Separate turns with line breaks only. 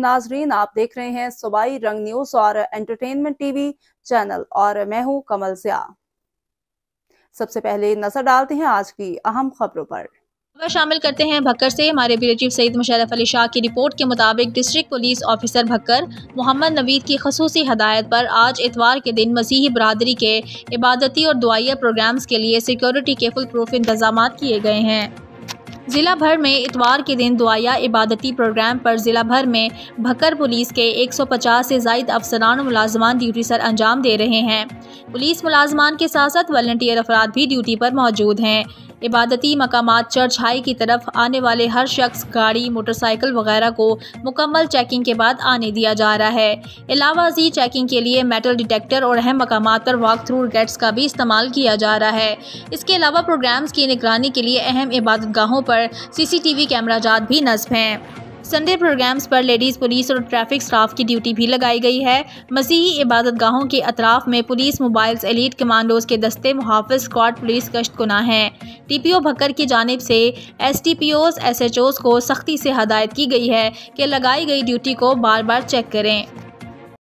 नाजरीन, आप देख रहे हैं सूबाई रंग न्यूज और एंटरटेनमेंट टीवी चैनल और मैं हूं कमल सिया। सबसे पहले नजर डालते हैं आज की अहम खबरों पर।
खबर शामिल करते हैं भक्कर से। हमारे ब्यूरो चीफ सईद मुशर्रफ अली शाह की रिपोर्ट के मुताबिक district police officer Bhakkar Mohammad Naveed की खसूसी हदायत पर आज इतवार के दिन मसीही बरादरी के इबादती और दुआया प्रोग्राम्स के लिए सिक्योरिटी के फुल प्रूफ इंतजाम किए गए हैं। जिला भर में इतवार के दिन दुआया इबादती प्रोग्राम पर जिला भर में भक्कर पुलिस के 150 से ज़ायद अफसरान और मुलाजमान ड्यूटी सर अंजाम दे रहे हैं। पुलिस मुलाजमान के साथ साथ वॉलंटियर अफराद भी ड्यूटी पर मौजूद हैं। इबादती मकामात चर्च हाई की तरफ आने वाले हर शख्स गाड़ी, मोटरसाइकिल वगैरह को मुकम्मल चेकिंग के बाद आने दिया जा रहा है। अलावा जी चेकिंग के लिए मेटल डिटेक्टर और अहम मकामात पर वॉक थ्रू गेट्स का भी इस्तेमाल किया जा रहा है। इसके अलावा प्रोग्राम्स की निगरानी के लिए अहम इबादतगाहों पर CCTV कैमरा जात भी नस्ब हैं। संडे प्रोग्राम्स पर लेडीज़ पुलिस और ट्रैफिक स्टाफ की ड्यूटी भी लगाई गई है। मसीही इबादतगाहों के अतराफ में पुलिस मोबाइल्स, एलीट कमांडोज के दस्ते, मुहाफ़िज स्क्वाड पुलिस गश्त गुना है। TPO भक्कर की जानिब से STPOs, SHOs को सख्ती से हदायत की गई है कि लगाई गई ड्यूटी को बार बार चेक करें।